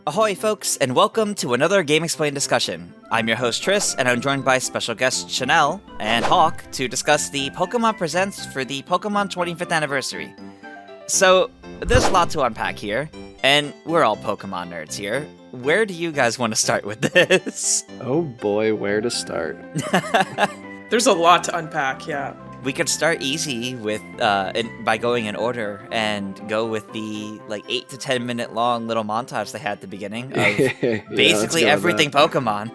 Ahoy, folks, and welcome to another Game Explained discussion. I'm your host, Tris, and I'm joined by special guests Chanel and Hawk to discuss the Pokémon Presents for the Pokémon 25th anniversary. So, there's a lot to unpack here, and we're all Pokémon nerds here. Where do you guys want to start with this? Oh boy, where to start? There's a lot to unpack, yeah. We could start easy with by going in order and go with the 8 to 10 minute long little montage they had at the beginning of basically everything Pokemon.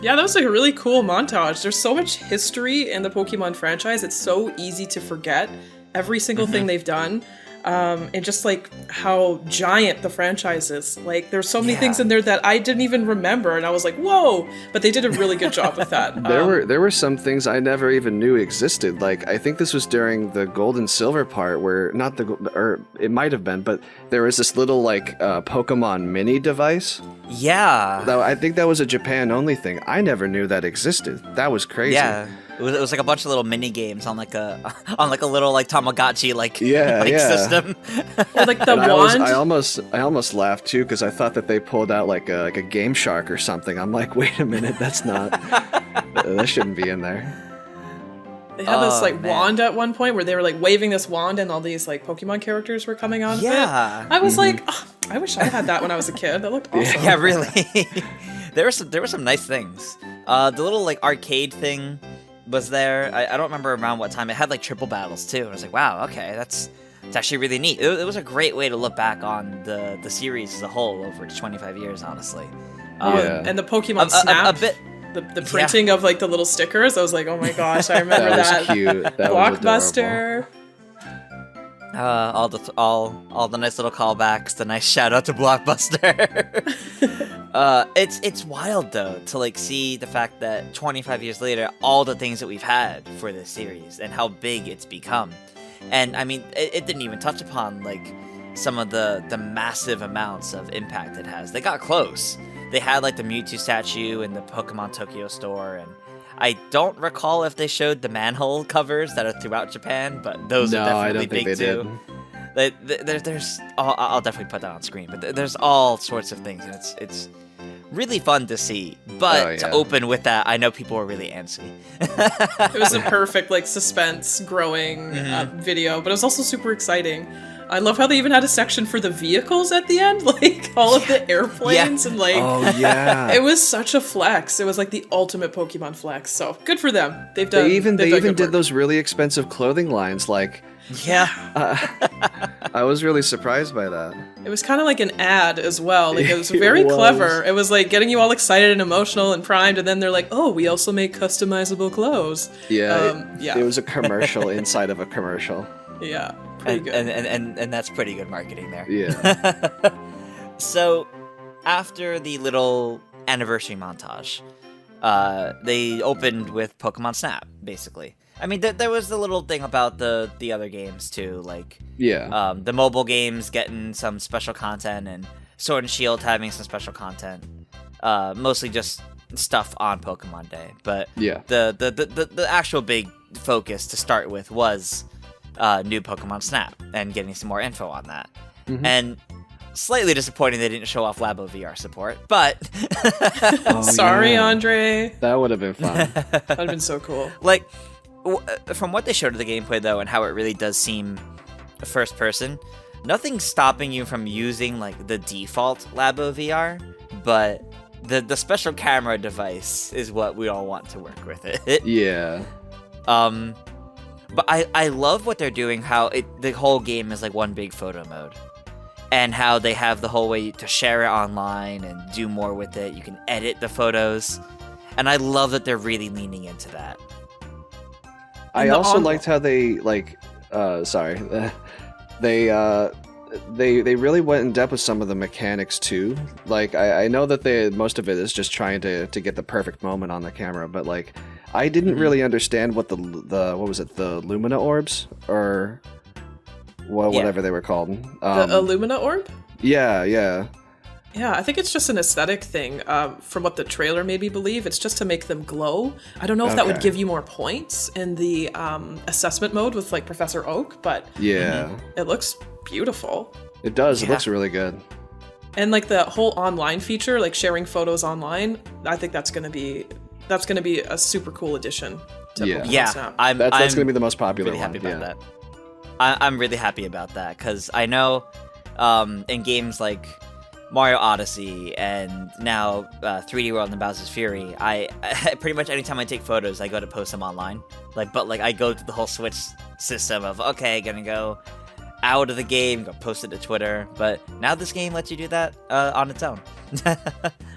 Yeah, that was a really cool montage. There's so much history in the Pokemon franchise. It's so easy to forget every single thing they've done. And just how giant the franchise is. There's so many things in there that I didn't even remember, and I was like, whoa! But they did a really good job with that. There were some things I never even knew existed. I think this was during the Gold and Silver part where, or it might have been, but there was this little Pokemon mini device. Yeah. I think that was a Japan-only thing. I never knew that existed. That was crazy. Yeah. It was a bunch of little mini games on a little Tamagotchi system. Or the wand. I almost laughed too because I thought that they pulled out like a Game Shark or something. I'm like, wait a minute, that's not. That shouldn't be in there. They had this wand at one point where they were waving this wand and all these Pokemon characters were coming out of it. I was I wish I had that when I was a kid. That looked awesome. Yeah, really. there were some nice things. The little arcade thing was there. I don't remember around what time. It had triple battles too. And I was like, wow, okay, it's actually really neat. It was a great way to look back on the series as a whole over 25 years, honestly. And the Pokemon Snap. A bit. The printing of the little stickers. I was like, oh my gosh, I remember that. That was cute. That Blockbuster. Was all the nice little callbacks. The nice shout out to Blockbuster. It's wild though to see the fact that 25 years later, all the things that we've had for this series and how big it's become. And I mean, it didn't even touch upon some of the massive amounts of impact it has. They got close. They had the Mewtwo statue in the Pokemon Tokyo store, and I don't recall if they showed the manhole covers that are throughout Japan, but those are definitely big too. There's I'll definitely put that on screen, but there's all sorts of things, and it's really fun to see. But to open with that, I know people were really antsy. It was a perfect suspense growing video, but it was also super exciting. I love how they even had a section for the vehicles at the end, all of the airplanes and it was such a flex. It was the ultimate Pokemon flex. So good for them. They even did those really expensive clothing lines. I was really surprised by that. It was kind of like an ad as well. It was very clever. It was getting you all excited and emotional and primed, and then they're like, "Oh, we also make customizable clothes." It was a commercial inside of a commercial. Yeah. And that's pretty good marketing there. Yeah. So, after the little anniversary montage, they opened with Pokemon Snap, basically. I mean, there was the little thing about the other games, too, the mobile games getting some special content, and Sword and Shield having some special content. Mostly just stuff on Pokemon Day. But the actual big focus to start with was new Pokemon Snap and getting some more info on that. And slightly disappointing they didn't show off Labo VR support, but sorry, Andre. That would have been fun. That would have been so cool. From what they showed of the gameplay though, and how it really does seem first person, nothing's stopping you from using the default Labo VR, but the special camera device is what we all want to work with it. Yeah. But I love what they're doing, how the whole game is one big photo mode. And how they have the whole way to share it online and do more with it. You can edit the photos. And I love that they're really leaning into that. I also liked how they, they really went in depth with some of the mechanics too. I know that most of it is just trying to get the perfect moment on the camera, but I didn't really understand what the what was it, the Lumina orbs or whatever they were called. The Illumina orb? Yeah. Yeah, I think it's just an aesthetic thing. From what the trailer made me believe, it's just to make them glow. I don't know if that would give you more points in the assessment mode with Professor Oak, but it looks beautiful. It does. It looks really good. And like the whole online feature, like sharing photos online, I think that's gonna be a super cool addition to Pokemon Snap. That's gonna be the most popular really one. Happy about that. I'm really happy about that because I know in games like Mario Odyssey and now 3D World and Bowser's Fury, I pretty much anytime I take photos, I go to post them online. But I go to the whole Switch system of okay, gonna go out of the game, go post it to Twitter. But now this game lets you do that on its own.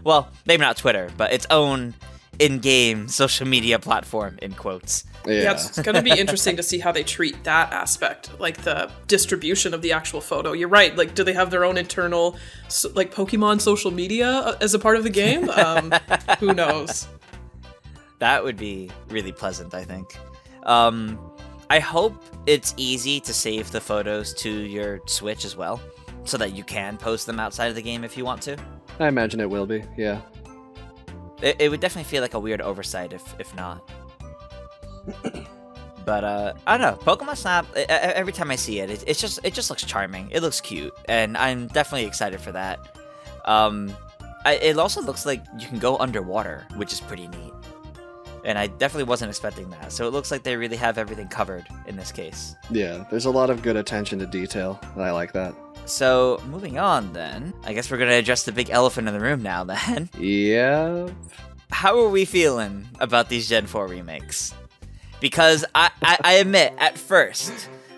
Well, maybe not Twitter, but its own in-game social media platform in quotes. Yeah, it's going to be interesting to see how they treat that aspect, like the distribution of the actual photo. You're right. Like, do they have their own internal, like, Pokemon social media as a part of the game? Who knows? That would be really pleasant, I think. I hope it's easy to save the photos to your Switch as well, so that you can post them outside of the game if you want to. I imagine it will be, yeah. It would definitely feel like a weird oversight if not. But I don't know. Pokemon Snap. Every time I see it, it just looks charming. It looks cute, and I'm definitely excited for that. It also looks like you can go underwater, which is pretty neat. And I definitely wasn't expecting that. So it looks like they really have everything covered in this case. Yeah, there's a lot of good attention to detail, and I like that. So, moving on then. I guess we're going to address the big elephant in the room now then. Yeah. How are we feeling about these Gen 4 remakes? Because I admit, at first,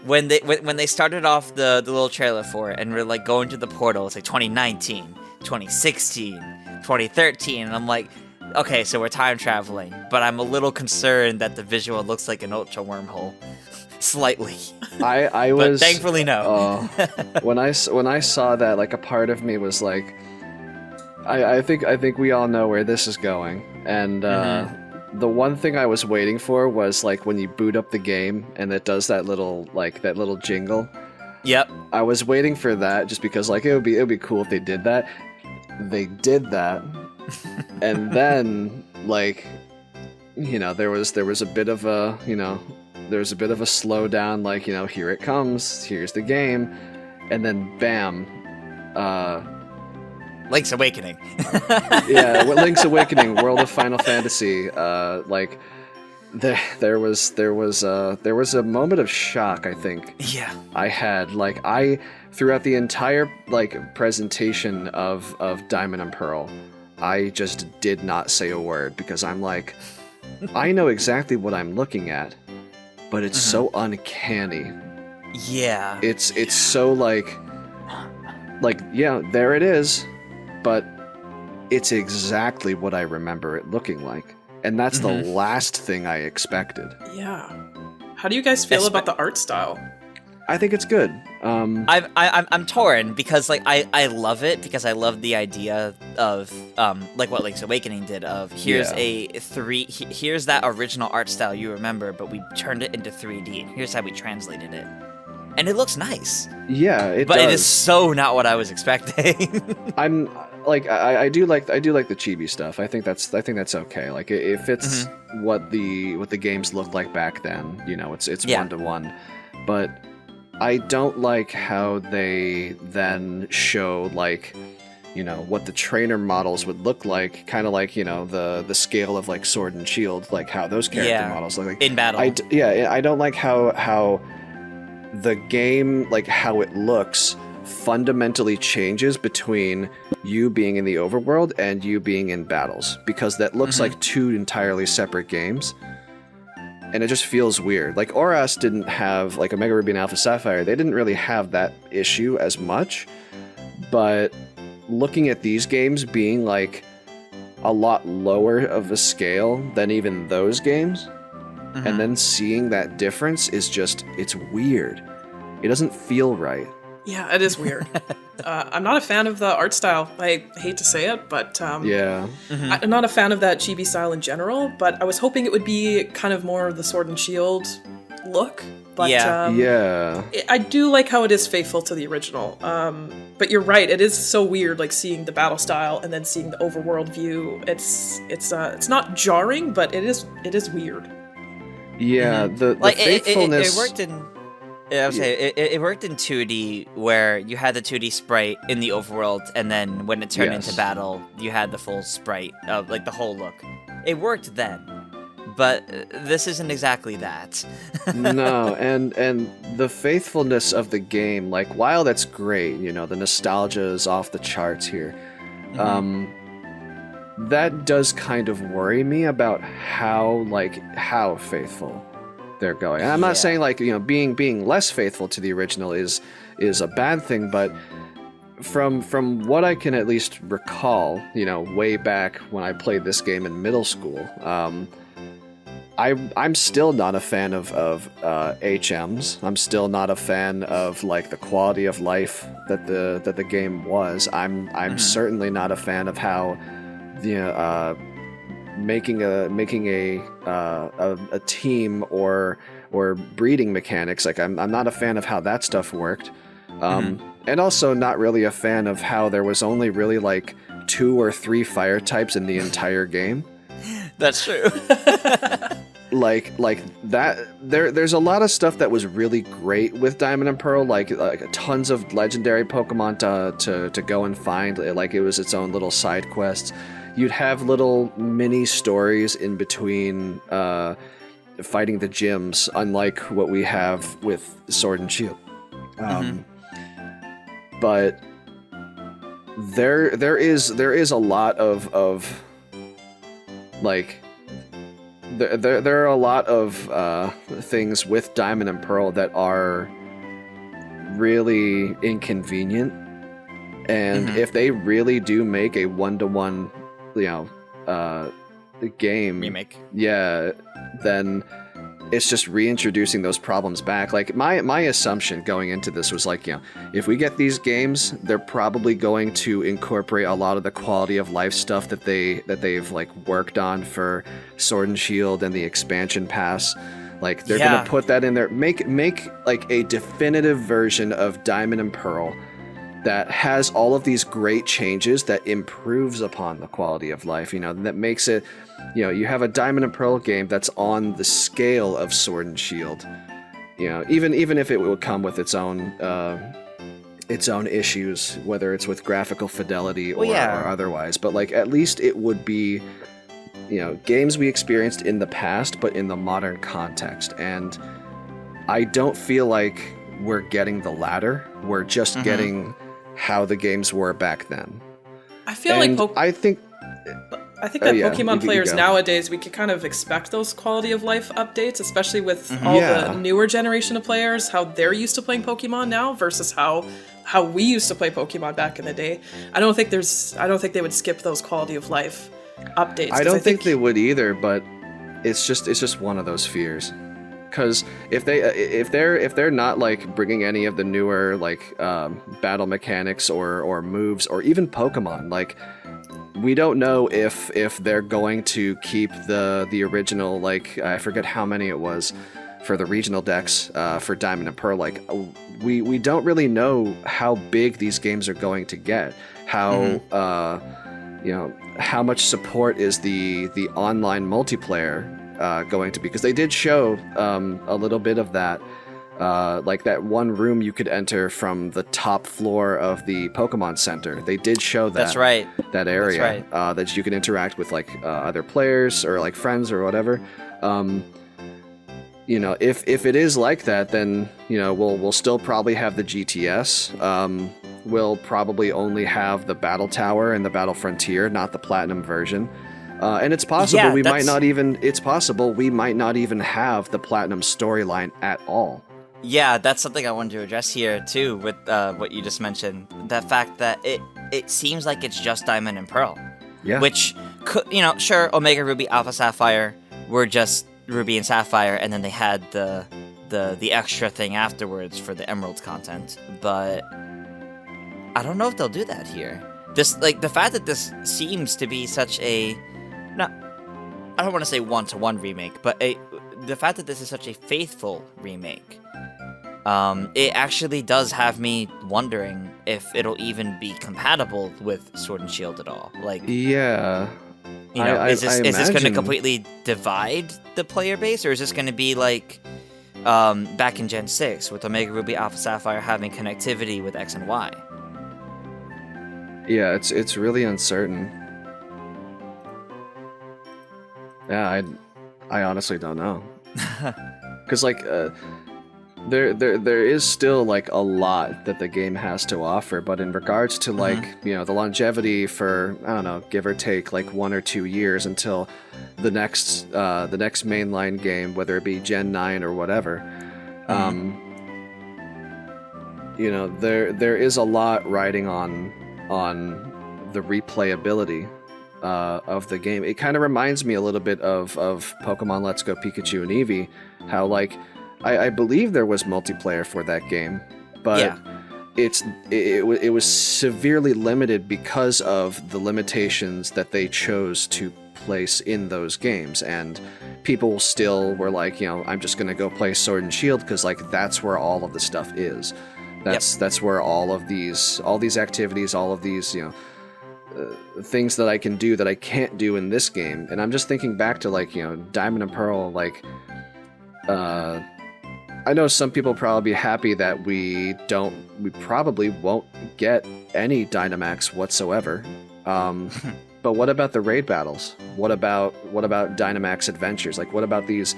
when they started off the little trailer for it, and we're like going to the portal, it's like 2019, 2016, 2013, and I'm like, okay, so we're time traveling, but I'm a little concerned that the visual looks like an ultra wormhole. Slightly. I was, but thankfully no. when I saw that, like, a part of me was like, I think we all know where this is going, and the one thing I was waiting for was like when you boot up the game and it does that little jingle. Yep. I was waiting for that just because like it would be cool if they did that. They did that, and then like, you know, there was a bit of a, you know. There's a bit of a slowdown, like, you know, here it comes, here's the game, and then bam, Link's Awakening. Yeah, Link's Awakening, World of Final Fantasy. Like, there was a moment of shock, I think. Yeah. I had like throughout the entire like presentation of Diamond and Pearl, I just did not say a word because I'm like, I know exactly what I'm looking at. But it's so uncanny. Yeah. It's so like yeah, there it is, but it's exactly what I remember it looking like, and that's the last thing I expected. Yeah. How do you guys feel about the art style? I think it's good. I'm torn because like I love it because I love the idea of like what Link's Awakening did of here's here's that original art style you remember, but we turned it into 3D and here's how we translated it, and it looks nice. Yeah, but does. It is so not what I was expecting. I'm like I do like the chibi stuff. I think that's okay. Like it fits what the games looked like back then. You know, it's 1-to-1, but I don't like how they then show, like, you know, what the trainer models would look like, kind of like, you know, the scale of, like, Sword and Shield, like, how those character models look like. In battle. I don't like how the game, like, how it looks fundamentally changes between you being in the overworld and you being in battles, because that looks like two entirely separate games. And it just feels weird. Like, Oras didn't have, like, Omega Ruby and Alpha Sapphire, they didn't really have that issue as much. But looking at these games being, like, a lot lower of a scale than even those games, and then seeing that difference is just, it's weird. It doesn't feel right. Yeah, it is weird. I'm not a fan of the art style. I hate to say it, but yeah. I'm not a fan of that chibi style in general, but I was hoping it would be kind of more of the Sword and Shield look. But I do like how it is faithful to the original. But you're right, it is so weird, like seeing the battle style and then seeing the overworld view. It's not jarring, but it is weird. Yeah, the like faithfulness. it worked in. Yeah, I was saying, it worked in 2D where you had the 2D sprite in the overworld, and then when it turned into battle, you had the full sprite of like the whole look. It worked then, but this isn't exactly that. No, and the faithfulness of the game, like while that's great, you know, the nostalgia is off the charts here. That does kind of worry me about how faithful they're going. And I'm not saying like, you know, being less faithful to the original is a bad thing, but from what I can at least recall, you know, way back when I played this game in middle school, I'm still not a fan of HMs. I'm still not a fan of like the quality of life that the game was. I'm certainly not a fan of how making a team or breeding mechanics. Like I'm not a fan of how that stuff worked. And also not really a fan of how there was only really like 2 or 3 fire types in the entire game. That's true. like that there's a lot of stuff that was really great with Diamond and Pearl, like tons of legendary Pokemon to go and find, like it was its own little side quests. You'd have little mini stories in between fighting the gyms, unlike what we have with Sword and Shield. But there is a lot of like there are a lot of things with Diamond and Pearl that are really inconvenient, and if they really do make a 1-to-1, game remake, then it's just reintroducing those problems back. Like my assumption going into this was like, if we get these games, they're probably going to incorporate a lot of the quality of life stuff that they've like worked on for Sword and Shield and the expansion pass. Like they're gonna put that in there, make like a definitive version of Diamond and Pearl that has all of these great changes that improves upon the quality of life, that makes it, you have a Diamond and Pearl game that's on the scale of Sword and Shield, even if it would come with its own issues, whether it's with graphical fidelity or otherwise, but like at least it would be, games we experienced in the past, but in the modern context. And I don't feel like we're getting the latter. We're just getting how the games were back then. I feel I think that Pokemon players nowadays, we could kind of expect those quality of life updates, especially with all the newer generation of players, how they're used to playing Pokemon now versus how we used to play Pokemon back in the day. I don't think they would skip those quality of life updates. I don't think they would either, but it's just one of those fears. Because if they're not like bringing any of the newer like battle mechanics or moves or even Pokemon, like we don't know if they're going to keep the original, like I forget how many it was for the regional decks for Diamond and Pearl. Like we don't really know how big these games are going to get, how how much support is the online multiplayer going to be, because they did show a little bit of that, like that one room you could enter from the top floor of the Pokemon Center. They did show that. That's right. That area. That's right. That you can interact with like other players or like friends or whatever. If it is like that, then we'll still probably have the GTS. We'll probably only have the Battle Tower and the Battle Frontier, not the Platinum version. And it's possible we might not even have the Platinum storyline at all. Yeah, that's something I wanted to address here too with what you just mentioned. The fact that it seems like it's just Diamond and Pearl. Yeah. Which could, sure, Omega Ruby, Alpha Sapphire were just Ruby and Sapphire, and then they had the extra thing afterwards for the Emerald content. But I don't know if they'll do that here. This, like, the fact that this seems to be such a, I don't want to say one-to-one remake, but the fact that this is such a faithful remake, it actually does have me wondering if it'll even be compatible with Sword and Shield at all. Like, yeah, is this going to completely divide the player base, or is this going to be like, back in Gen 6 with Omega Ruby Alpha Sapphire having connectivity with X and Y. Yeah, it's really uncertain. Yeah, I honestly don't know. Because like there is still like a lot that the game has to offer, but in regards to like the longevity for, I don't know, give or take like 1 or 2 years until the next mainline game, whether it be Gen 9 or whatever, there is a lot riding on the replayability of the game. It kind of reminds me a little bit of Pokemon Let's Go Pikachu and Eevee, how like I believe there was multiplayer for that game, but it was severely limited because of the limitations that they chose to place in those games, and people still were like, I'm just gonna go play Sword and Shield because like that's where all of the stuff is. That's where all these activities, all of these things that I can do that I can't do in this game. And I'm just thinking back to like Diamond and Pearl, like I know some people probably be happy that we probably won't get any Dynamax whatsoever. But what about the raid battles? What about Dynamax adventures? Like what about these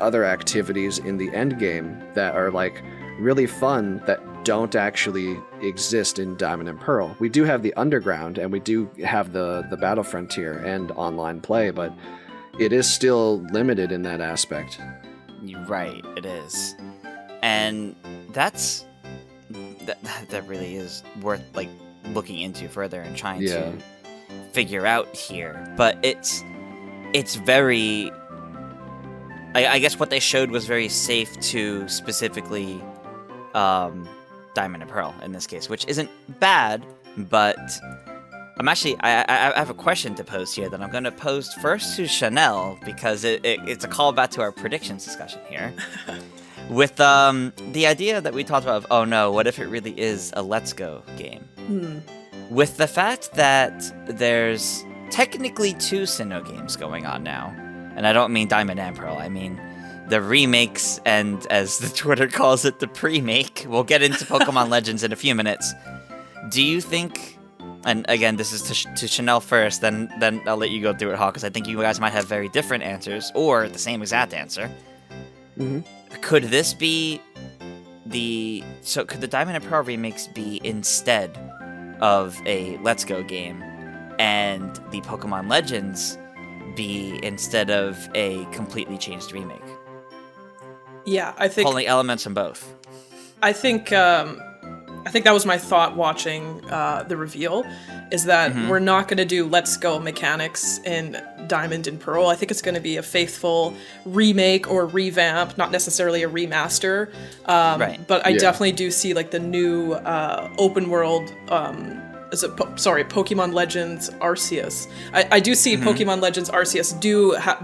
other activities in the end game that are like really fun that don't actually exist in Diamond and Pearl? We do have the Underground and we do have the Battle Frontier and online play, but it is still limited in that aspect. You're right, it is. And that really is worth like looking into further and trying to figure out here. But it's very, I guess what they showed was very safe to specifically Diamond and Pearl in this case, which isn't bad, but I'm actually, I have a question to pose here that I'm going to pose first to Chanel, because it's a callback to our predictions discussion here. With the idea that we talked about of, oh no, what if it really is a Let's Go game? With the fact that there's technically 2 Sinnoh games going on now, and I don't mean Diamond and Pearl, I mean the remakes, and as the Twitter calls it, the pre-make. We'll get into Pokemon Legends in a few minutes. Do you think, and again, this is to Chanel first, then I'll let you go through it, Hawk, because I think you guys might have very different answers, or the same exact answer. Could this be could the Diamond and Pearl remakes be instead of a Let's Go game, and the Pokemon Legends be instead of a completely changed remake? Yeah, I think pulling elements from both. I think that was my thought watching the reveal, is that we're not going to do Let's Go mechanics in Diamond and Pearl. I think it's going to be a faithful remake or revamp, not necessarily a remaster. But I definitely do see like the new open world. Pokemon Legends Arceus. I do see Pokemon Legends Arceus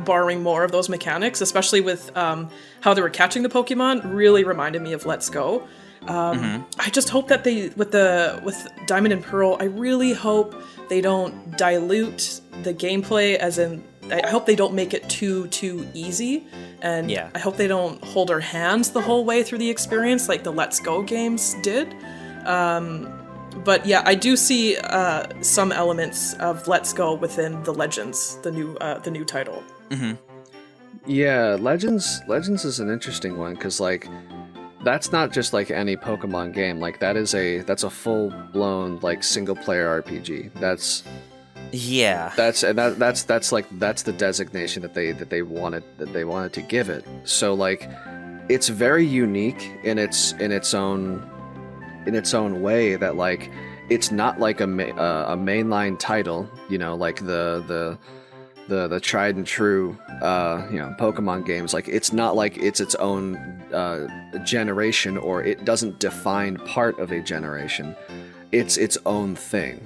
borrowing more of those mechanics, especially with how they were catching the Pokemon. Really reminded me of Let's Go. I just hope that with Diamond and Pearl, I really hope they don't dilute the gameplay, as in I hope they don't make it too easy, and I hope they don't hold our hands the whole way through the experience like the Let's Go games did. But yeah, I do see some elements of Let's Go within the Legends, the new title. Yeah, Legends is an interesting one, because like that's not just like any Pokemon game. Like that's a full blown like single player RPG. That's the designation that they wanted to give it. So like it's very unique in its own way, that like it's not like a mainline title, like the tried and true Pokemon games. Like it's not like it's its own generation, or it doesn't define part of a generation. It's its own thing.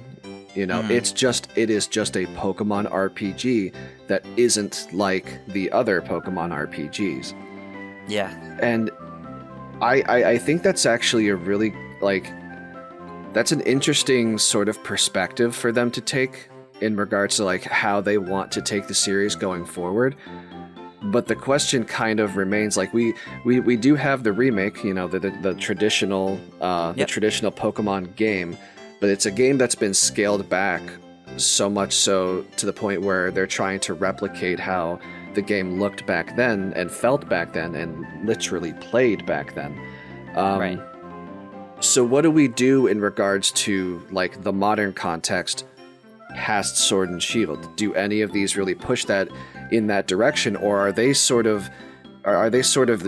It is just a Pokemon RPG that isn't like the other Pokemon RPGs. Yeah. And I think that's actually a really that's an interesting sort of perspective for them to take in regards to like how they want to take the series going forward. But the question kind of remains, like we do have the remake, you know, the traditional the traditional Pokemon game, but it's a game that's been scaled back so much so to the point where they're trying to replicate how the game looked back then and felt back then and literally played back then. Right. So what do we do in regards to like the modern context past Sword and Shield? Do any of these really push that in that direction, or are they sort of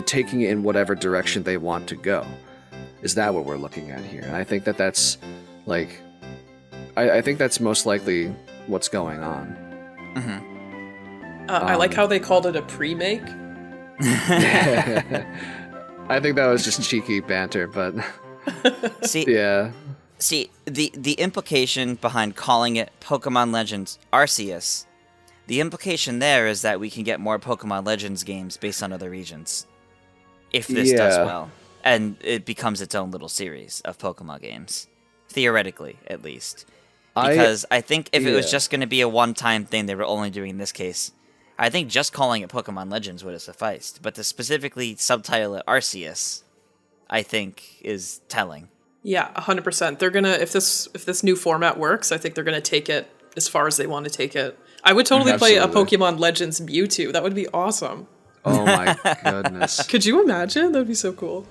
taking it in whatever direction they want to go? Is that what we're looking at here? And I think that's like I think that's most likely what's going on. I like how they called it a pre-make. I think that was just cheeky banter, but See, yeah. See, the implication behind calling it Pokemon Legends Arceus, the implication there is that we can get more Pokemon Legends games based on other regions. If this does well. And it becomes its own little series of Pokemon games. Theoretically, at least. Because I think if it was just going to be a one-time thing they were only doing in this case, I think just calling it Pokemon Legends would have sufficed. But to specifically subtitle it Arceus, I think is telling. Yeah, 100%. They're gonna if this new format works, I think they're gonna take it as far as they want to take it. I would totally play a Pokemon Legends Mewtwo. That would be awesome. Oh my goodness! Could you imagine? That would be so cool.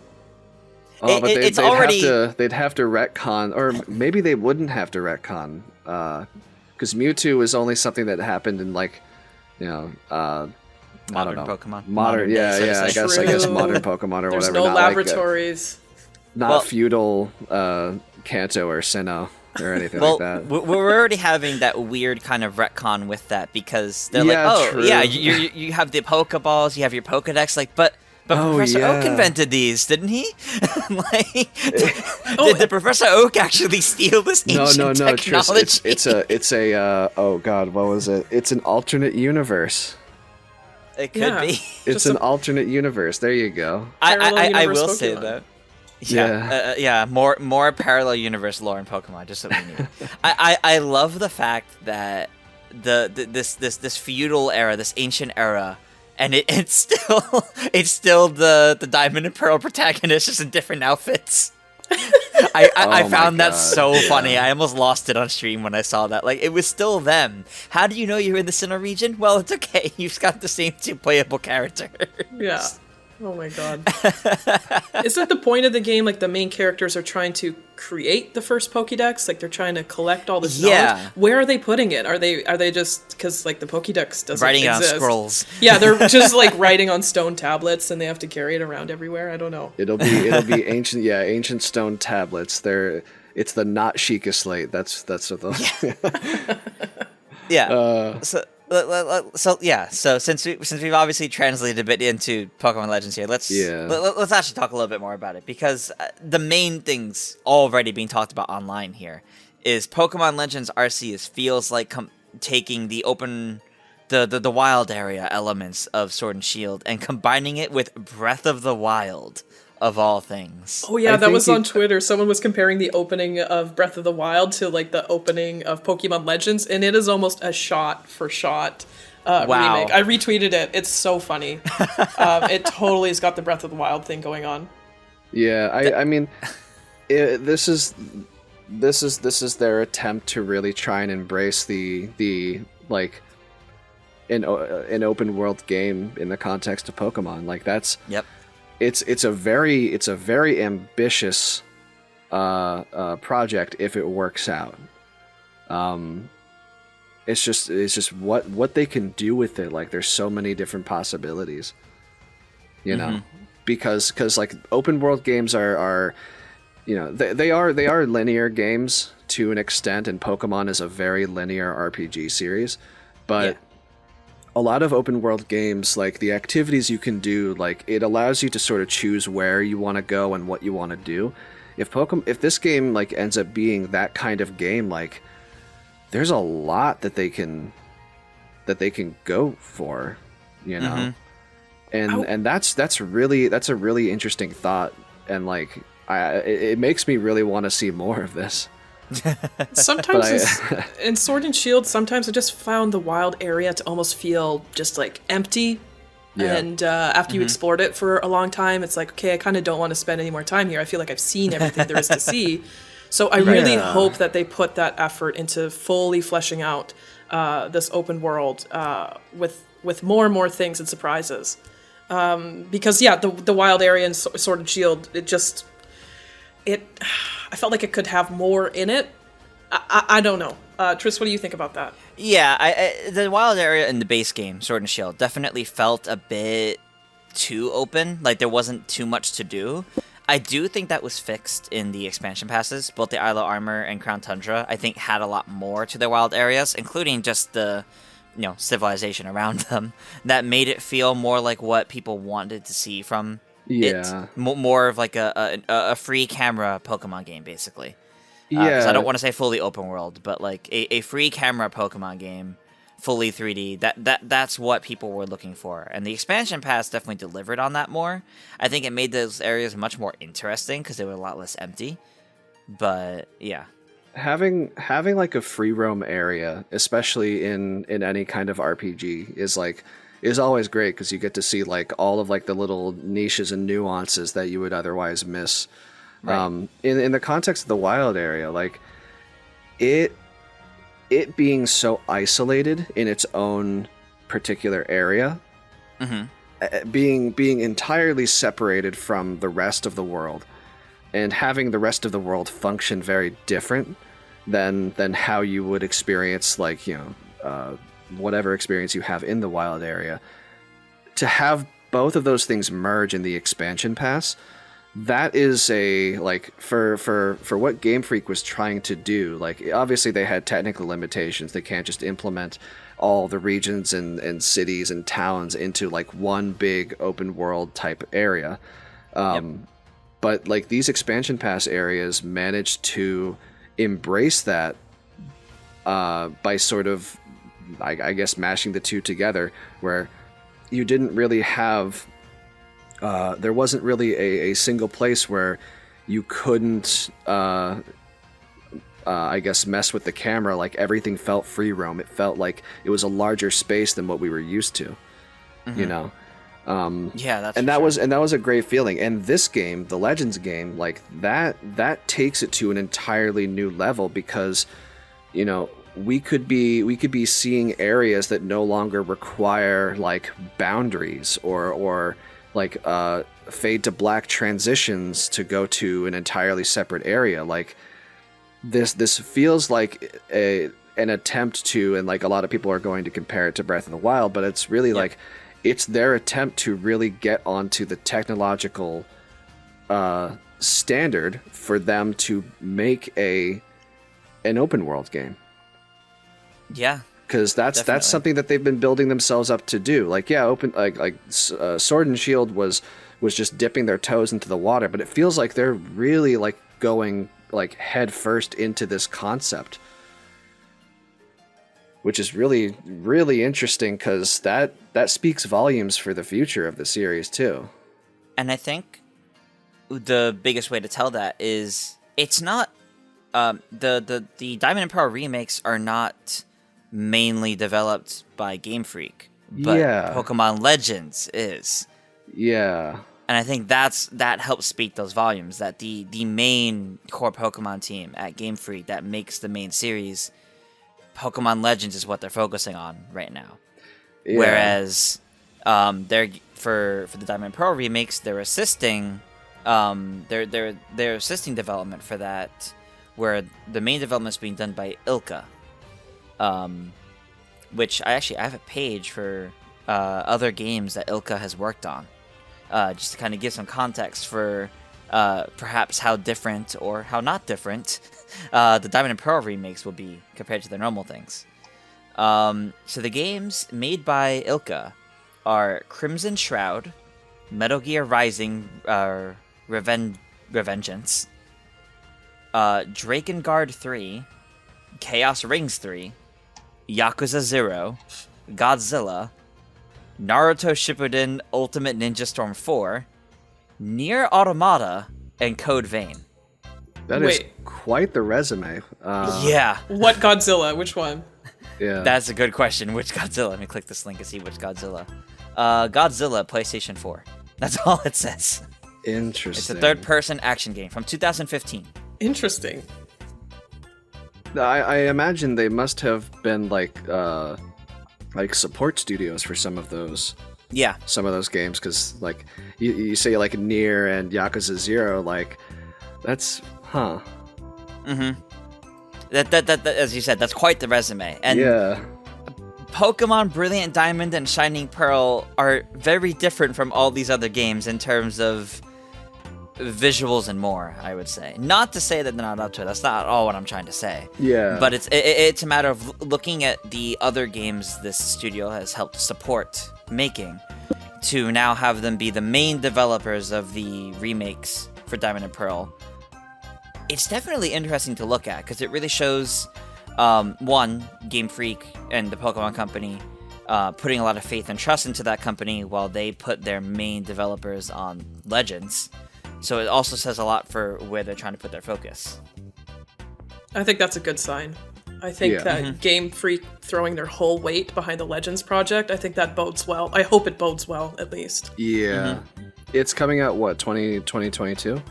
Oh, but they'd have to retcon, or maybe they wouldn't have to retcon, because Mewtwo is only something that happened in like, you know, Modern Pokemon. Modern, yeah. I guess modern Pokemon or There's whatever. No not laboratories. Not feudal Kanto or Sinnoh or anything like that. We're already having that weird kind of retcon with that because they're true. you have the Pokeballs, you have your Pokedex, like, but Professor Oak invented these, didn't he? Did Professor Oak actually steal this ancient technology? Tris, it's a oh god, what was it? It's an alternate universe. It could be. It's an alternate universe. There you go. I will say that. More parallel universe lore in Pokemon, just so we need. I love the fact that this feudal era, this ancient era, and it's still the Diamond and Pearl protagonist, just in different outfits. I found that so funny. I almost lost it on stream when I saw that. Like, it was still them. How do you know you're in the Sinnoh region? Well, it's okay. You've got the same two playable characters. Yeah. Oh my god. Isn't the point of the game, like, the main characters are trying to create the first Pokédex? Like, they're trying to collect all this knowledge? Where are they putting it? Are they just, because, like, the Pokédex doesn't writing exist. on scrolls. Yeah, they're just, like, writing on stone tablets, and they have to carry it around everywhere? I don't know. It'll be ancient stone tablets. It's the not Sheikah slate. That's what they'll... Yeah. So since we've obviously translated a bit into Pokemon Legends here, let's actually talk a little bit more about it, because the main things already being talked about online here is Pokemon Legends Arceus feels like taking the wild area elements of Sword and Shield and combining it with Breath of the Wild. Of all things. Oh yeah, that was on Twitter. Someone was comparing the opening of Breath of the Wild to like the opening of Pokemon Legends, and it is almost a shot-for-shot remake. I retweeted it. It's so funny. It totally has got the Breath of the Wild thing going on. Yeah, I mean, this is their attempt to really try and embrace the like an open world game in the context of Pokemon. Like that's It's a very ambitious project if it works out. It's just what they can do with it. Like there's so many different possibilities, you know, because like open world games are you know they are linear games to an extent, and Pokemon is a very linear RPG series, but. A lot of open world games, like the activities you can do, like it allows you to sort of choose where you want to go and what you want to do. If this game like ends up being that kind of game, like there's a lot that they can go for, you know, and that's a really interesting thought, and like it makes me really want to see more of this. Sometimes in Sword and Shield, sometimes I just found the wild area to almost feel just like empty, Yeah. And after you explored it for a long time, it's like, okay, I kind of don't want to spend any more time here. I feel like I've seen everything there is to see. So I really Yeah. hope that they put that effort into fully fleshing out this open world with more and more things and surprises. Because the wild area and Sword and Shield, I felt like it could have more in it. I don't know. Tris, what do you think about that? Yeah, the wild area in the base game, Sword and Shield, definitely felt a bit too open. Like there wasn't too much to do. I do think that was fixed in the expansion passes. Both the Isle of Armor and Crown Tundra, I think, had a lot more to their wild areas, including just the civilization around them that made it feel more like what people wanted to see from it. More of like a free camera Pokemon game, basically. Because I don't want to say fully open world, but like a free camera Pokemon game, fully 3D. That's what people were looking for, and the expansion pass definitely delivered on that more. I think it made those areas much more interesting because they were a lot less empty. But yeah, having like a free roam area, especially in any kind of RPG, is always great because you get to see like all of like the little niches and nuances that you would otherwise miss. Right. In the context of the wild area, like it being so isolated in its own particular area, being entirely separated from the rest of the world, and having the rest of the world function very different than how you would experience like whatever experience you have in the wild area. To have both of those things merge in the expansion pass, that is a like for what Game Freak was trying to do. Like obviously they had technical limitations. They can't just implement all the regions and cities and towns into like one big open world type area. But like these expansion pass areas managed to embrace that by sort of I guess mashing the two together, where you didn't really have there wasn't really a single place where you couldn't, I guess, mess with the camera. Like everything felt free roam. It felt like it was a larger space than what we were used to, Yeah, that's and that was a great feeling. And this game, the Legends game, like that takes it to an entirely new level because, we could be seeing areas that no longer require like boundaries or like fade to black transitions to go to an entirely separate area. Like this feels like an attempt to, and like a lot of people are going to compare it to Breath of the Wild, but it's really like it's their attempt to really get onto the technological standard for them to make an open world game. Yeah. Because that's something that they've been building themselves up to do. Like open Sword and Shield was just dipping their toes into the water, but it feels like they're really like going like head first into this concept, which is really really interesting because that speaks volumes for the future of the series too. And I think the biggest way to tell that is it's not the Diamond and Pearl remakes are not mainly developed by Game Freak, but Pokemon Legends is. Yeah. And I think that helps speak those volumes, that the main core Pokemon team at Game Freak that makes the main series, Pokemon Legends is what they're focusing on right now. Yeah. Whereas they're for the Diamond and Pearl remakes, they're assisting they're assisting development for that, where the main development is being done by Ilka. Which I have a page for other games that Ilka has worked on, just to kind of give some context for perhaps how different or how not different the Diamond and Pearl remakes will be compared to their normal things. So the games made by Ilka are Crimson Shroud, Metal Gear Rising Revengeance, Drakengard 3, Chaos Rings 3, Yakuza 0, Godzilla, Naruto Shippuden Ultimate Ninja Storm 4, Nier Automata, and Code Vein. That is quite the resume. Yeah. What Godzilla? Which one? Yeah. That's a good question. Which Godzilla? Let me click this link and see which Godzilla. Godzilla PlayStation 4. That's all it says. Interesting. It's a third-person action game from 2015. Interesting. I imagine they must have been like support studios for some of those Yeah. games, because like you say like Nier and Yakuza 0, like that's That as you said, that's quite the resume. And yeah. Pokemon Brilliant Diamond and Shining Pearl are very different from all these other games in terms of visuals and more, I would say. Not to say that they're not up to it. That's not at all what I'm trying to say. Yeah. But it's a matter of looking at the other games this studio has helped support making to now have them be the main developers of the remakes for Diamond and Pearl. It's definitely interesting to look at because it really shows, one, Game Freak and the Pokemon Company putting a lot of faith and trust into that company while they put their main developers on Legends. So it also says a lot for where they're trying to put their focus. I think that's a good sign. I think that Game Freak throwing their whole weight behind the Legends project, I think that bodes well. I hope it bodes well, at least. Yeah. It's coming out, what, 2022?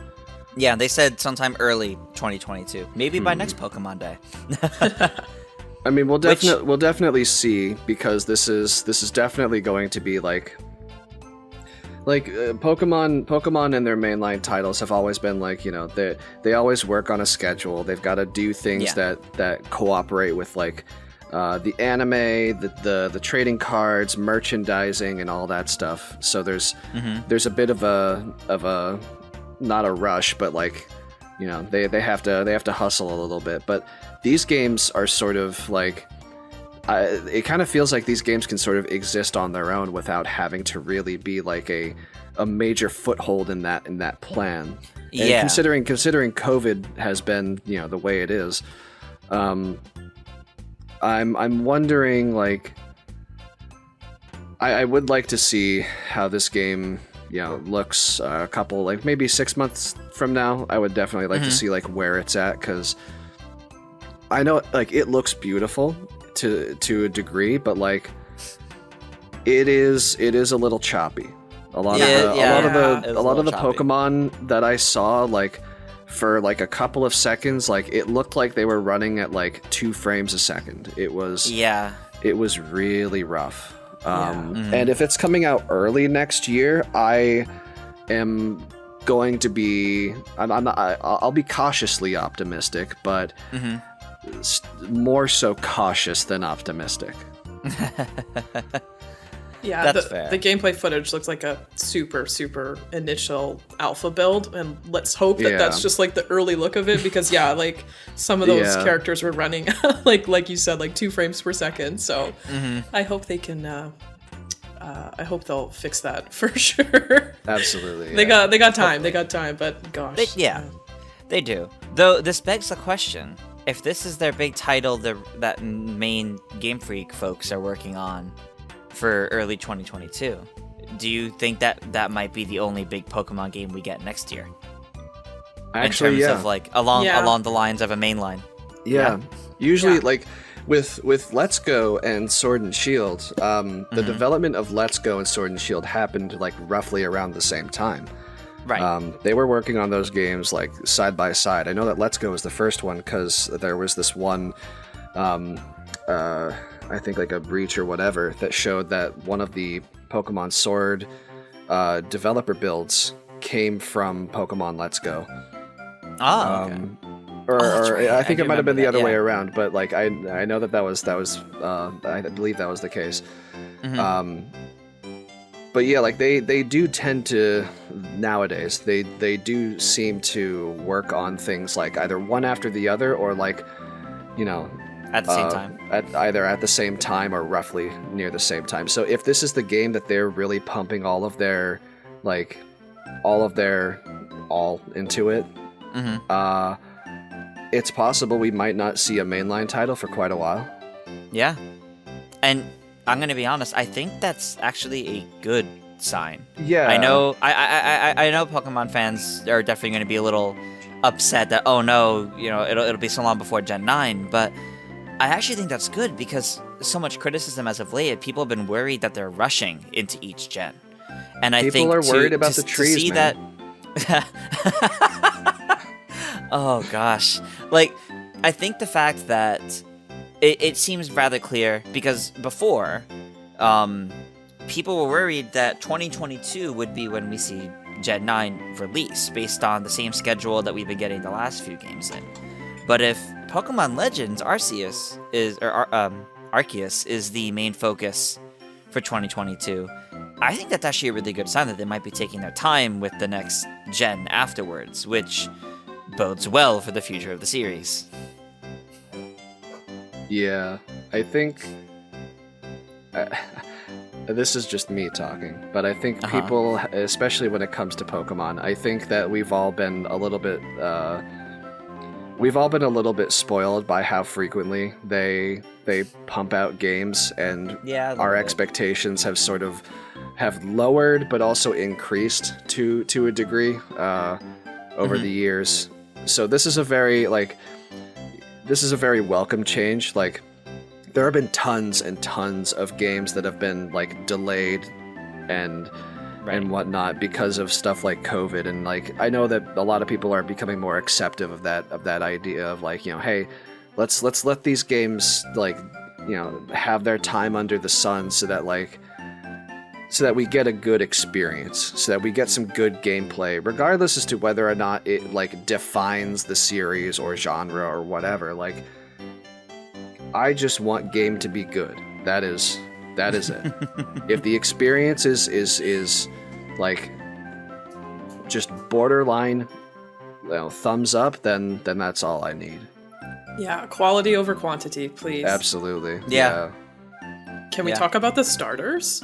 Yeah, they said sometime early 2022. Maybe by next Pokemon Day. I mean, we'll definitely see, because this is definitely going to be like Pokemon and their mainline titles have always been like, you know, they always work on a schedule. They've got to do things that cooperate with like the anime, the trading cards, merchandising, and all that stuff. So there's a bit of a not a rush, but like, you know, they have to hustle a little bit. But these games are sort of like, it kind of feels like these games can sort of exist on their own without having to really be like a major foothold in that plan. And considering COVID has been, you know, the way it is, I'm wondering, like, I would like to see how this game, you know, looks a couple, like maybe 6 months from now. I would definitely like to see like where it's at, because I know like it looks beautiful to a degree, but like it is a little choppy. A lot of the Pokemon that I saw, like for like a couple of seconds, like it looked like they were running at like 2 frames a second. It was really rough. And if it's coming out early next year, I am going to be I'll be cautiously optimistic, but more so cautious than optimistic. Yeah, That's fair. The gameplay footage looks like a super initial alpha build, and let's hope that that's just like the early look of it, because like some of those characters were running like you said, like 2 frames per second. So I hope they can I hope they'll fix that for sure. Absolutely. They got time. They got time, but gosh. They do. Though this begs the question, if this is their big title that main Game Freak folks are working on for early 2022, do you think that might be the only big Pokemon game we get next year? Actually, in terms of like along the lines of a mainline. Yeah. Usually like with Let's Go and Sword and Shield, the development of Let's Go and Sword and Shield happened like roughly around the same time. Right. They were working on those games like side by side. I know that Let's Go was the first one because there was this one, I think like a breach or whatever, that showed that one of the Pokemon Sword developer builds came from Pokemon Let's Go. Okay. Or I think it might have been the other way around, but like I know that was I believe that was the case. But yeah, like they do tend to nowadays they do seem to work on things like either one after the other, or like, you know, at the same time. At the same time or roughly near the same time. So if this is the game that they're really pumping all of their all into it, it's possible we might not see a mainline title for quite a while. Yeah. And I'm gonna be honest, I think that's actually a good sign. Yeah. I know I know Pokemon fans are definitely gonna be a little upset that, oh no, you know, it'll be so long before Gen 9, but I actually think that's good, because so much criticism as of late. People have been worried that they're rushing into each gen, and I People think are worried about the trees, to see man. that. Oh gosh, like I think the fact that it seems rather clear because before, people were worried that 2022 would be when we see Gen 9 release based on the same schedule that we've been getting the last few games in. But if Pokemon Legends Arceus is the main focus for 2022, I think that's actually a really good sign that they might be taking their time with the next gen afterwards, which bodes well for the future of the series. Yeah, I think this is just me talking, but I think people, especially when it comes to Pokemon, I think that we've all been a little bit spoiled by how frequently they pump out games, and our expectations have sort of lowered but also increased to a degree over the years. So this is a very welcome change. Like, there have been tons and tons of games that have been like delayed and whatnot because of stuff like COVID, and like I know that a lot of people are becoming more accepting of that idea of like, hey, let's let these games like have their time under the sun so that we get a good experience, so that we get some good gameplay, regardless as to whether or not it like defines the series or genre or whatever. Like, I just want game to be good. That is it. If the experience is like just borderline, thumbs up, then that's all I need. Yeah, quality over quantity, please. Absolutely. Yeah. Can we talk about the starters?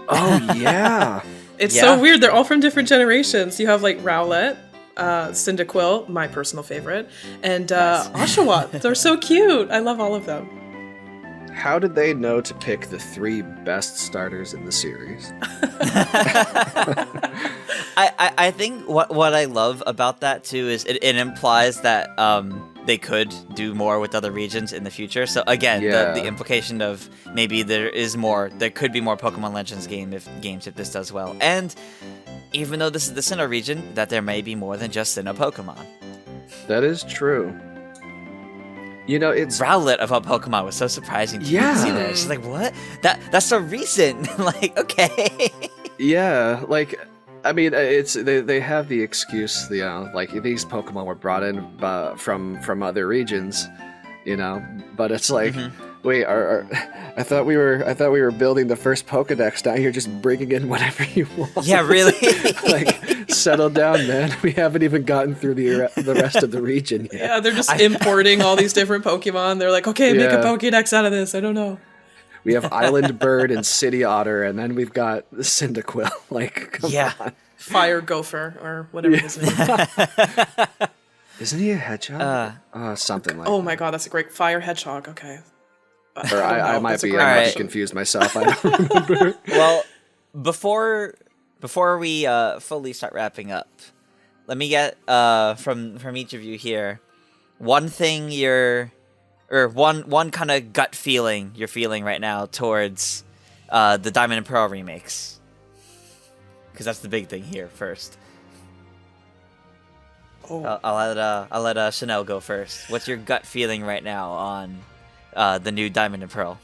Oh yeah. It's so weird. They're all from different generations. You have like Rowlet, Cyndaquil, my personal favorite, and Oshawott. They're so cute. I love all of them. How did they know to pick the 3 best starters in the series? I think what I love about that too is it implies that they could do more with other regions in the future. So again, the implication of maybe there could be more Pokemon Legends games if this does well. And even though this is the Sinnoh region, that there may be more than just Sinnoh Pokemon. That is true. It's Rowlet of a Pokemon was so surprising to me to see that. It's just like, what? That's so recent. Like, okay. Yeah, like, I mean, they have the excuse, like these Pokemon were brought in from other regions, but it's like, wait, I thought we were building the first Pokedex. Now you're just bringing in whatever you want. Yeah, really. Like, settle down, man. We haven't even gotten through the rest of the region yet. Yeah, they're just importing all these different Pokemon. They're like, okay, make a Pokedex out of this. I don't know. We have Island Bird and City Otter, and then we've got Cyndaquil. Like, come on. Fire Gopher, or whatever his name is. Isn't he a hedgehog? Something like Oh my god, that's a great Fire Hedgehog. Okay. Or I might be confused myself. I don't remember. Well, before we fully start wrapping up, let me get from each of you here one thing one kind of gut feeling you're feeling right now towards the Diamond and Pearl remakes, because that's the big thing here first. I'll let Chanel go first. What's your gut feeling right now on the new Diamond and Pearl?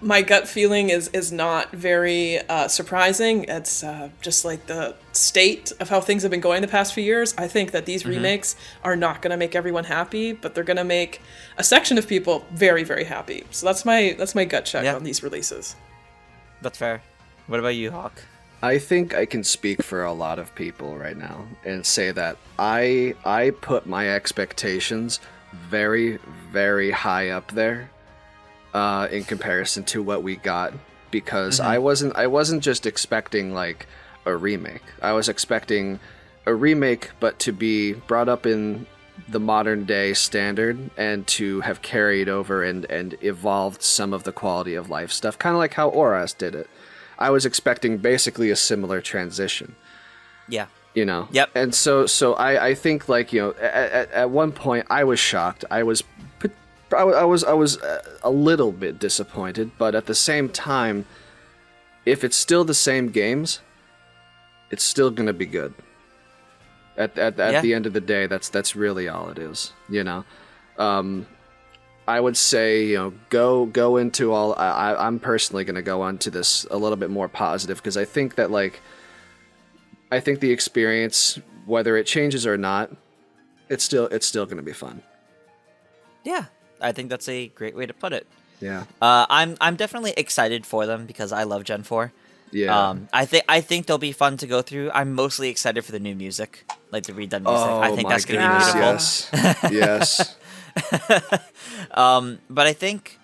My gut feeling is not very surprising. It's just like the state of how things have been going the past few years. I think that these remakes are not going to make everyone happy, but they're going to make a section of people very, very happy. So that's my gut check on these releases. That's fair. What about you, Hawk? I think I can speak for a lot of people right now and say that I put my expectations very, very high up there. In comparison to what we got, because I wasn't just expecting like a remake. I was expecting a remake, but to be brought up in the modern day standard and to have carried over and evolved some of the quality of life stuff, kind of like how Oras did it. I was expecting basically a similar transition. Yeah. Yep. And so I think like at one point I was shocked. I was I was a little bit disappointed, but at the same time, if it's still the same games, it's still gonna be good. At the end of the day, that's really all it is, you know. I would say, you know, go into all. I'm personally gonna go on to this a little bit more positive because I think that I think the experience, whether it changes or not, it's still gonna be fun. Yeah, I think that's a great way to put it. Yeah. I'm definitely excited for them because I love Gen 4. Yeah. I think they'll be fun to go through. I'm mostly excited for the new music, like the redone music. I think that's gonna be beautiful. Yes. But I think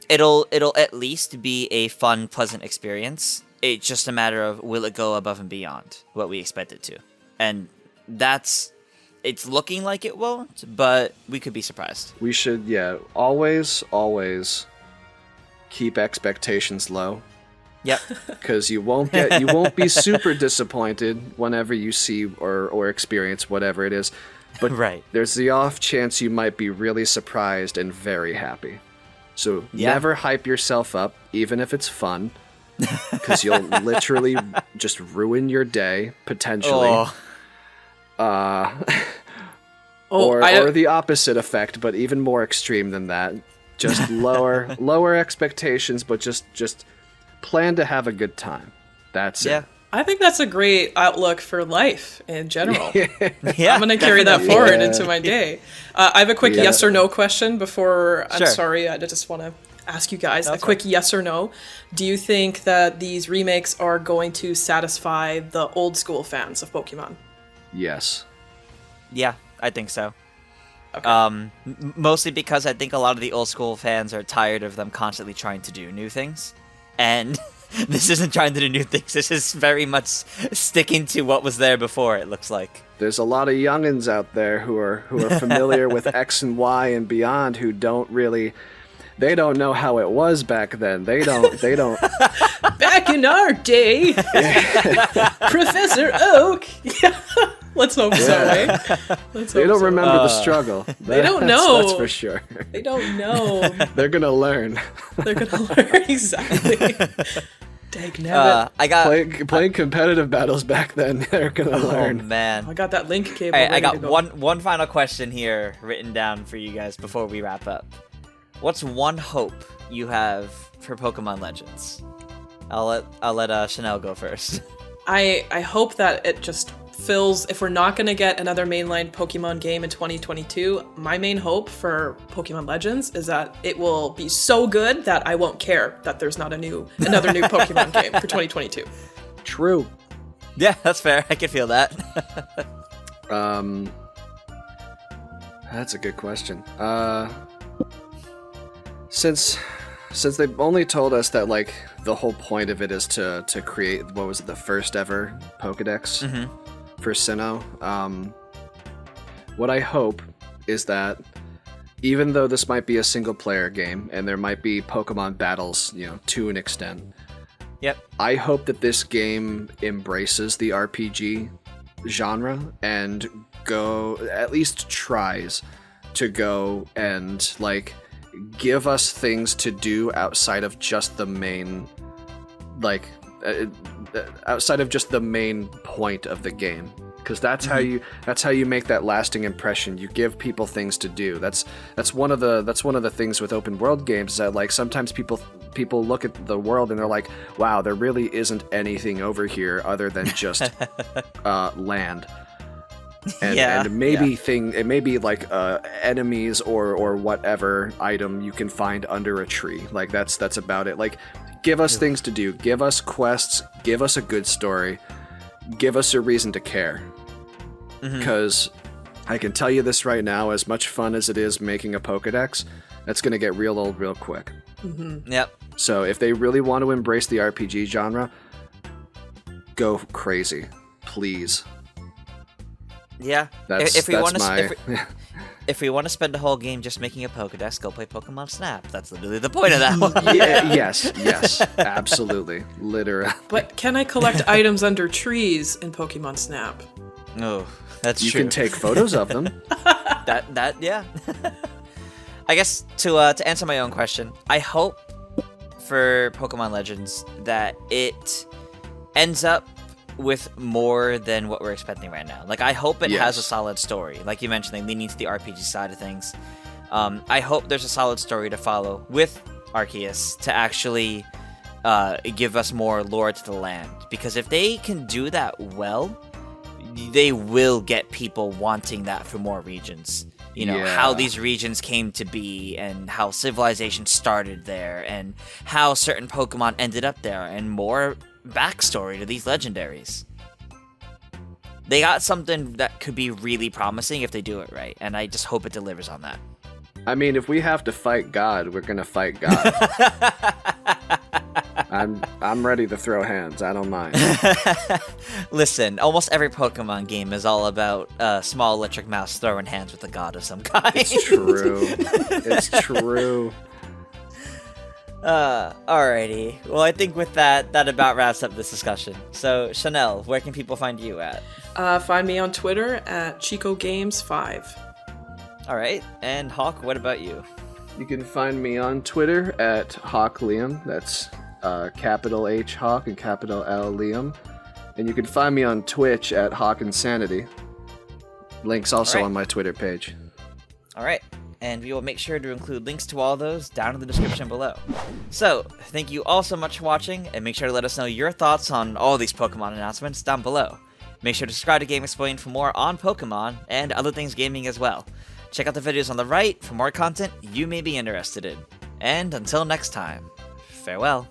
it'll at least be a fun, pleasant experience. It's just a matter of will it go above and beyond what we expect it to, and it's looking like it won't, but we could be surprised. We should, always keep expectations low. Yep. Because you won't be super disappointed whenever you see or experience whatever it is. But right. There's the off chance you might be really surprised and very happy. So never hype yourself up, even if it's fun, because you'll literally just ruin your day, potentially. Or the opposite effect, but even more extreme than that. Just lower expectations, but just plan to have a good time. That's it. I think that's a great outlook for life in general. Yeah, I'm going to carry that forward into my day. I have a quick yes or no question before. I'm sorry, I just want to ask you guys a quick yes or no. Do you think that these remakes are going to satisfy the old school fans of Pokemon? Yes. Yeah, I think so. Okay. Mostly because I think a lot of the old school fans are tired of them constantly trying to do new things. And this isn't trying to do new things. This is very much sticking to what was there before, it looks like. There's a lot of youngins out there who are familiar with X and Y and beyond who don't know how it was back then. They don't Back in our day, Professor Oak. Let's hope so, eh? They don't remember the struggle. They don't know. That's for sure. They don't know. They're gonna learn. They're gonna learn, exactly. Dagnabbit. I got playing competitive battles back then. They're gonna learn. Oh man, I got that link cable. All right, I got one final question here written down for you guys before we wrap up. What's one hope you have for Pokemon Legends? I'll let Chanel go first. I hope that it just fills. If we're not going to get another mainline Pokemon game in 2022, my main hope for Pokemon Legends is that it will be so good that I won't care that there's not another new Pokemon game for 2022. True. Yeah, that's fair. I can feel that. That's a good question. Since they've only told us that the whole point of it is to create the first ever Pokedex for Sinnoh. What I hope is that even though this might be a single player game and there might be Pokemon battles, to an extent. Yep. I hope that this game embraces the RPG genre and at least tries to go and give us things to do outside of just the main point of the game, because that's how you make that lasting impression. You give people things to do. That's one of the things with open world games, is that sometimes people look at the world and they're like, wow, there really isn't anything over here other than just land. And maybe it may be enemies or whatever item you can find under a tree. That's about it. Give us things to do. Give us quests. Give us a good story. Give us a reason to care. Because I can tell you this right now, as much fun as it is making a Pokedex, that's going to get real old real quick. Yep. So if they really want to embrace the RPG genre, go crazy. Please. Yeah, if we want to spend the whole game just making a Pokédex, go play Pokemon Snap. That's literally the point of that one. Yes, absolutely, literally. But can I collect items under trees in Pokemon Snap? No, that's true. You can take photos of them. Yeah. I guess to answer my own question, I hope for Pokemon Legends that it ends up with more than what we're expecting right now. Like, I hope it has a solid story. Like you mentioned, they lean into the RPG side of things. I hope there's a solid story to follow with Arceus to actually give us more lore to the land. Because if they can do that well, they will get people wanting that for more regions. You know, how these regions came to be, and how civilization started there, and how certain Pokemon ended up there, and more backstory to these legendaries. They got something that could be really promising if they do it right, and I just hope it delivers on that. I mean, if we have to fight God, we're gonna fight God. I'm ready to throw hands. I don't mind. Listen, almost every Pokemon game is all about a small electric mouse throwing hands with a god of some kind. It's true. It's true. Alrighty. Well, I think with that about wraps up this discussion. So, Chanel, where can people find you at? Find me on Twitter at ChicoGames5. Alright, and Hawk, what about you? You can find me on Twitter at HawkLiam. That's capital H Hawk and capital L Liam. And you can find me on Twitch at Hawk Insanity. Links also on my Twitter page. Alright, and we will make sure to include links to all those down in the description below. So, thank you all so much for watching, and make sure to let us know your thoughts on all these Pokemon announcements down below. Make sure to subscribe to Game Explained for more on Pokemon and other things gaming as well. Check out the videos on the right for more content you may be interested in. And until next time, farewell.